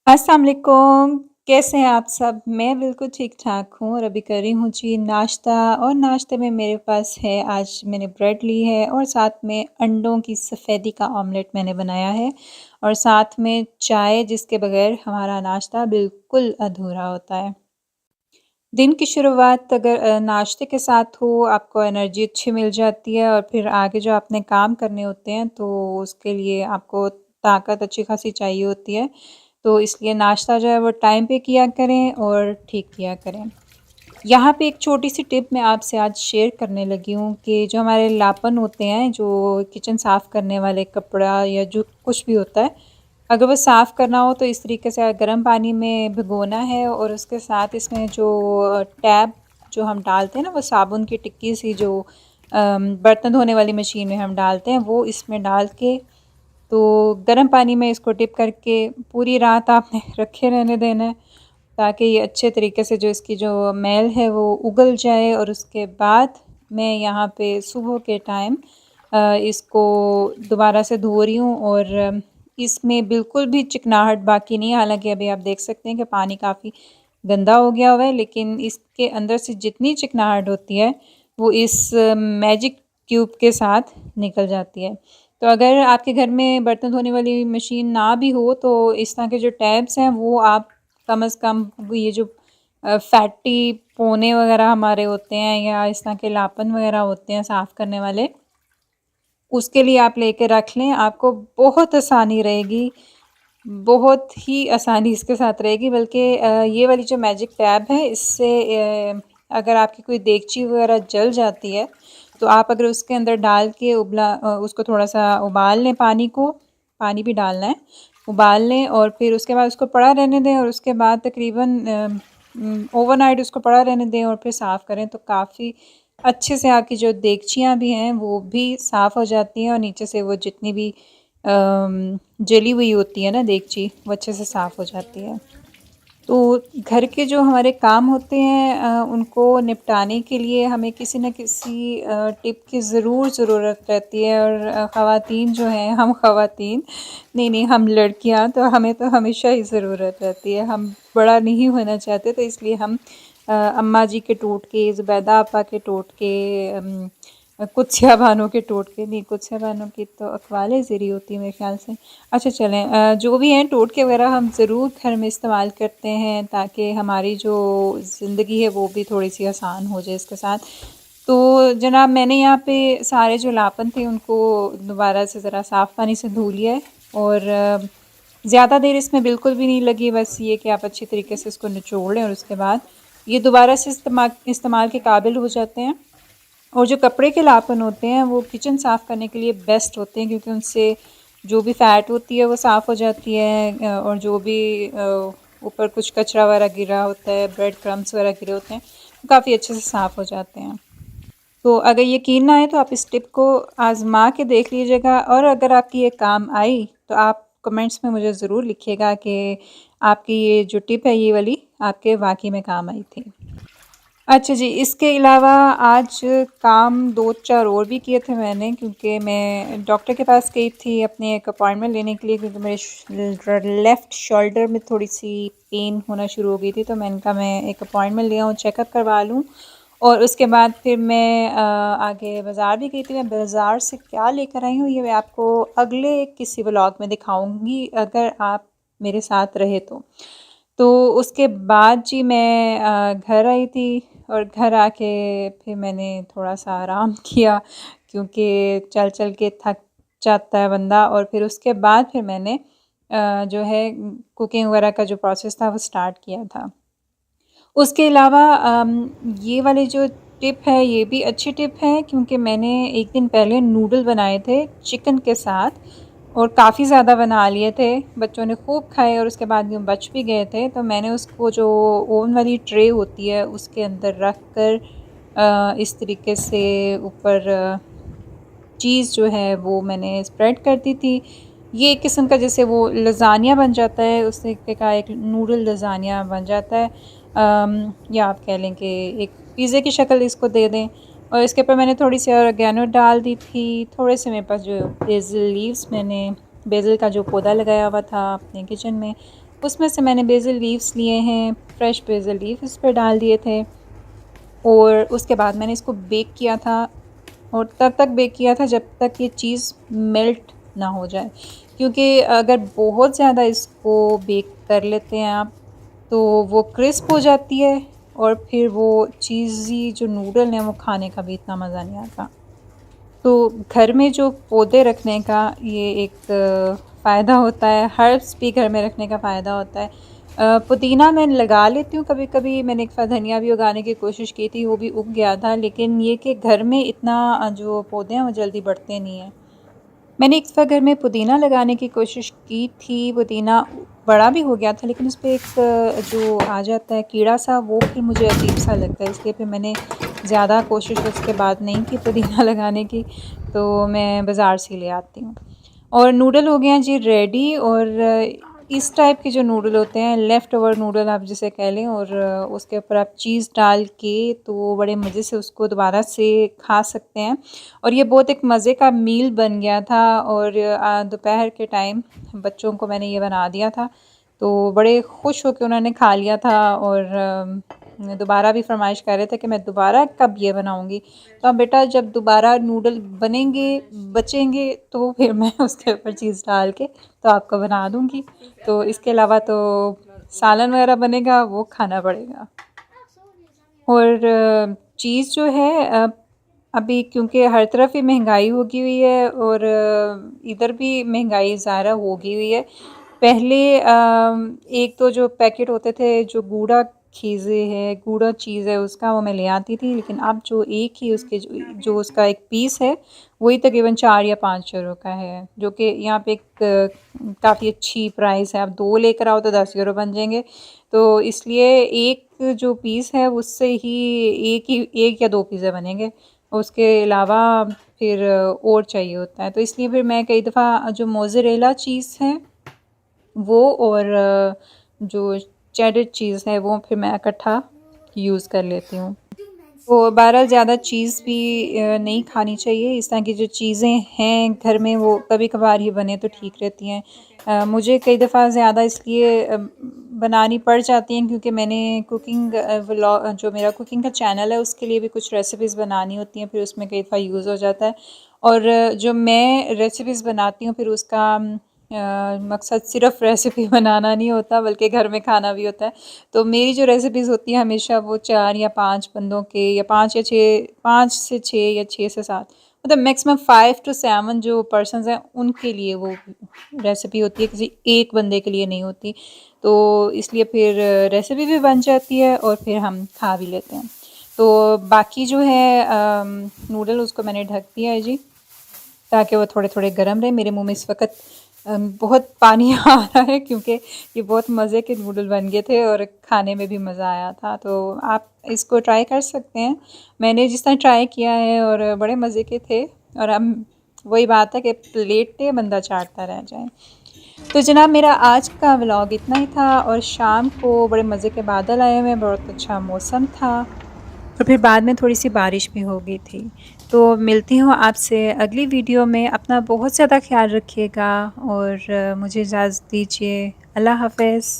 अस्सलाम वालेकुम, कैसे हैं आप सब? मैं बिल्कुल ठीक-ठाक हूँ और अभी कर रही हूँ जी नाश्ता और नाश्ते में मेरे पास है आज मैंने ब्रेड ली है और साथ में अंडों की सफ़ेदी का ऑमलेट मैंने बनाया है और साथ में चाय जिसके बगैर हमारा नाश्ता बिल्कुल अधूरा होता है। दिन की शुरुआत अगर नाश्ते के साथ हो आपको एनर्जी अच्छी मिल जाती है और फिर आगे जो आपने काम करने होते हैं तो उसके लिए आपको ताकत अच्छी खासी चाहिए होती है। तो इसलिए नाश्ता जो है वो टाइम पे किया करें और ठीक किया करें। यहाँ पे एक छोटी-सी टिप मैं आपसे आज शेयर करने लगी हूँ कि जो हमारे लापन होते हैं, जो किचन साफ़ करने वाले कपड़ा या जो कुछ भी होता है, अगर वो साफ़ करना हो तो इस तरीके से गर्म पानी में भिगोना है और उसके साथ इसमें जो टैब जो हम डालते हैं ना, वो साबुन की टिक्की-सी जो बर्तन धोने वाली मशीन में हम डालते हैं, वो इसमें डाल के तो गर्म पानी में इसको डिप करके पूरी रात आपने रखे रहने देना है ताकि ये अच्छे तरीके से जो इसकी जो मैल है वो उगल जाए और उसके बाद मैं यहाँ पे सुबह के टाइम इसको दोबारा से धो रही हूँ और इसमें बिल्कुल भी चिकनाहट बाकी नहीं है। हालाँकि अभी आप देख सकते हैं कि पानी काफ़ी गंदा हो गया हुआ है, लेकिन इसके अंदर से जितनी चिकनाहट होती है, वो इस मैजिक क्यूब के साथ निकल जाती है। तो अगर आपके घर में बर्तन धोने वाली मशीन ना भी हो, तो इस तरह के जो टैब्स हैं, वो आप कम से कम ये जो फैटी पोने वगैरह हमारे होते हैं या इस तरह के लापन वगैरह होते हैं साफ़ करने वाले, उसके लिए आप लेके रख लें, आपको बहुत आसानी रहेगी, बहुत ही आसानी इसके साथ रहेगी बल्कि ये वाली जो मैजिक टैब है इससे अगर आपकी कोई देगची वगैरह जल जाती है, तो आप अगर उसके अंदर डाल के उसको थोड़ा-सा उबाल लें पानी को, पानी भी डालना है, उबाल लें और फिर उसके बाद उसको पड़ा रहने दें और उसके बाद तकरीबन ओवरनाइट उसको पड़ा रहने दें और फिर साफ़ करें तो काफ़ी अच्छे से आपकी जो देगचियाँ भी हैं वो भी साफ़ हो जाती हैं और नीचे से वो जितनी भी जली हुई होती है ना देगची वो अच्छे से साफ़ हो जाती है। तो घर के जो हमारे काम होते हैं उनको निपटाने के लिए हमें किसी न किसी टिप की ज़रूर ज़रूरत रहती है और ख़वातीन जो हैं हम ख़वातीन नहीं हम लड़कियां तो हमें तो हमेशा ही ज़रूरत रहती है। हम बड़ा नहीं होना चाहते तो इसलिए हम अम्मा जी के टोटके, ज़ुबैदा आपा के टोटके, कुत्सिया बानो के टोटके नहीं कुत्सिया बानो की तो अक़वाले ज़ेरी होती है मेरे ख़्याल से। अच्छा चलें जो भी हैं टोटके वगैरह हम ज़रूर घर में इस्तेमाल करते हैं ताकि हमारी जो ज़िंदगी है वो भी थोड़ी-सी आसान हो जाए इसके साथ। तो जनाब मैंने यहाँ पे सारे जो लापन थे उनको दोबारा से ज़रा साफ़ पानी से धो लिया है और ज़्यादा देर इसमें बिल्कुल भी नहीं लगी, बस ये कि आप अच्छी तरीके से इसको निचोड़ लें और उसके बाद ये दोबारा से इस्तेमाल के काबिल हो जाते हैं। और जो कपड़े के लापन होते हैं वो किचन साफ़ करने के लिए बेस्ट होते हैं क्योंकि उनसे जो भी फ़ैट होती है वो साफ़ हो जाती है और जो भी ऊपर कुछ कचरा वगैरह गिरा होता है, ब्रेड क्रम्स वगैरह गिरे होते हैं, वो काफ़ी अच्छे से साफ़ हो जाते हैं। तो अगर यकीन ना आए तो आप इस टिप को आज़मा के देख लीजिएगा और अगर आपकी ये काम आई तो आप कमेंट्स में मुझे ज़रूर लिखिएगा कि आपकी ये जो टिप है ये वाली आपके वाक़ई में काम आई थी। अच्छा जी, इसके अलावा आज काम 2-4 और भी किए थे मैंने क्योंकि मैं डॉक्टर के पास गई थी अपनी एक अपॉइंटमेंट लेने के लिए क्योंकि मेरे लेफ़्ट शोल्डर में थोड़ी-सी पेन होना शुरू हो गई थी, तो मैंने कहा मैं एक अपॉइंटमेंट ले आऊँ, चेकअप करवा लूँ और उसके बाद फिर मैं आगे बाज़ार भी गई थी। मैं बाज़ार से क्या लेकर आई हूँ, ये मैं आपको अगले किसी व्लॉग में दिखाऊँगी अगर आप मेरे साथ रहे तो। तो उसके बाद जी मैं घर आई थी और घर आके फिर मैंने थोड़ा-सा आराम किया क्योंकि चल-चल के थक जाता है बंदा और फिर उसके बाद फिर मैंने जो है कुकिंग वगैरह का जो प्रोसेस था वो स्टार्ट किया था। उसके अलावा ये वाली जो टिप है ये भी अच्छी टिप है क्योंकि मैंने एक दिन पहले नूडल बनाए थे चिकन के साथ और काफ़ी ज़्यादा बना लिए थे। बच्चों ने खूब खाए और उसके बाद में बच भी गए थे। तो मैंने उसको जो ओवन वाली ट्रे होती है उसके अंदर रख कर इस तरीके से ऊपर चीज़ जो है वो मैंने स्प्रेड कर दी थी। ये एक किस्म का जैसे वो लज़ानिया बन जाता है, उस तरीके का एक नूडल लज़ानिया बन जाता है। या आप कह लें कि एक पिज़्ज़े की शक्ल इसको दे दें और इसके ऊपर मैंने थोड़ी-सी ऑरिगैनो डाल दी थी। थोड़े से मेरे पास जो बेसिल लीव्स मैंने बेसिल का जो पौधा लगाया हुआ था अपने किचन में, उसमें से मैंने बेसिल लीव्स लिए हैं, फ्रेश बेसिल लीव्स इस पर डाल दिए थे और उसके बाद मैंने इसको बेक किया था और तब तक बेक किया था जब तक ये चीज़ मेल्ट ना हो जाए, क्योंकि अगर बहुत ज़्यादा इसको बेक कर लेते हैं आप तो वो क्रिस्प हो जाती है और फिर वो चीज़ी जो नूडल हैं वो खाने का भी इतना मज़ा नहीं आता। तो घर में जो पौधे रखने का ये एक फ़ायदा होता है, हर्ब्स भी घर में रखने का फ़ायदा होता है। पुदीना मैं लगा लेती हूँ कभी-कभी, मैंने एक बार धनिया भी उगाने की कोशिश की थी, वो भी उग गया था, लेकिन ये कि घर में इतना जो पौधे हैं वो जल्दी बढ़ते नहीं हैं। मैंने एक बार घर में पुदीना लगाने की कोशिश की थी, पुदीना बड़ा भी हो गया था, लेकिन उसपे एक जो आ जाता है कीड़ा-सा, वो फिर मुझे अजीब-सा लगता है, इसलिए फिर मैंने ज़्यादा कोशिश उसके बाद नहीं की पुदीना लगाने की, तो मैं बाज़ार से ही ले आती हूँ। और नूडल हो गए हैं जी रेडी, और इस टाइप के जो नूडल होते हैं, लेफ़्ट ओवर नूडल आप जिसे कह लें, और उसके ऊपर आप चीज़ डाल के तो बड़े मज़े से उसको दोबारा से खा सकते हैं। और ये बहुत एक मज़े का मील बन गया था, और दोपहर के टाइम बच्चों को मैंने ये बना दिया था, तो बड़े खुश होके उन्होंने खा लिया था, और दोबारा भी फ़रमाइश कर रहे थे कि मैं दोबारा कब ये बनाऊँगी। तो अब बेटा जब दोबारा नूडल बनेंगे, बचेंगे, तो फिर मैं उसके ऊपर चीज़ डाल के तो आपको बना दूँगी। तो इसके अलावा तो सालन वगैरह बनेगा, वो खाना पड़ेगा। और चीज़ जो है अभी क्योंकि हर तरफ ही महंगाई होगी हुई है, और इधर भी महंगाई ज़्यादा होगी हुई है। पहले एक तो जो पैकेट होते थे, जो गूढ़ा खीज़े है, गूढ़ा चीज़ है उसका, वो मैं ले आती थी, लेकिन अब जो एक ही उसके जो उसका एक पीस है, वही तकरीबन 4 या 5 यूरो का है, जो कि यहाँ पे एक काफ़ी अच्छी प्राइस है। आप 2 लेकर आओ तो 10 यूरो बन जाएँगे। तो इसलिए एक जो पीस है उससे ही एक या 2 पिज़्ज़ा बनेंगे, उसके अलावा फिर और चाहिए होता है। तो इसलिए फिर मैं कई दफ़ा जो मोज़रेला चीज़ है वो, और जो चेडर चीज़ है वो फिर मैं इकट्ठा यूज़ कर लेती हूँ। तो बहरहाल ज़्यादा चीज़ भी नहीं खानी चाहिए। इस तरह की जो चीज़ें हैं घर में वो कभी-कभार ही बने तो ठीक रहती हैं। मुझे कई दफ़ा ज़्यादा इसलिए बनानी पड़ जाती हैं क्योंकि मैंने कुकिंग जो मेरा कुकिंग का चैनल है उसके लिए भी कुछ रेसिपीज़ बनानी होती हैं, फिर उसमें कई दफ़ा यूज़ हो जाता है। और जो मैं रेसिपीज़ बनाती हूँ फिर उसका मकसद सिर्फ़ रेसिपी बनाना नहीं होता, बल्कि घर में खाना भी होता है। तो मेरी जो रेसिपीज़ होती हैं हमेशा वो 4 या 5 बंदों के, या 5 या 6, 5 से 6 या 6 से 7, मतलब मैक्सिमम 5 टू 7 जो पर्सन्स हैं उनके लिए वो रेसिपी होती है, किसी एक बंदे के लिए नहीं होती। तो इसलिए फिर रेसिपी भी बन जाती है और फिर हम खा भी लेते हैं। तो बाकी जो है नूडल उसको मैंने ढक दिया है जी, ताकि वो थोड़े-थोड़े गरम रहें। मेरे मुँह में इस वक़्त बहुत पानी आ रहा है क्योंकि ये बहुत मज़े के नूडल बन गए थे और खाने में भी मज़ा आया था। तो आप इसको ट्राई कर सकते हैं। मैंने जिस तरह ट्राई किया है और बड़े मज़े के थे, और अब वही बात है कि प्लेटें बंदा चाटता रह जाए। तो जनाब मेरा आज का व्लॉग इतना ही था, और शाम को बड़े मज़े के बादल आए हुए हैं, बहुत अच्छा मौसम था, और फिर बाद में थोड़ी-सी बारिश भी हो गई थी। तो मिलती हूँ आपसे अगली वीडियो में। अपना बहुत ज़्यादा ख़्याल रखिएगा और मुझे इजाज़त दीजिए। अल्लाह हाफ़िज़।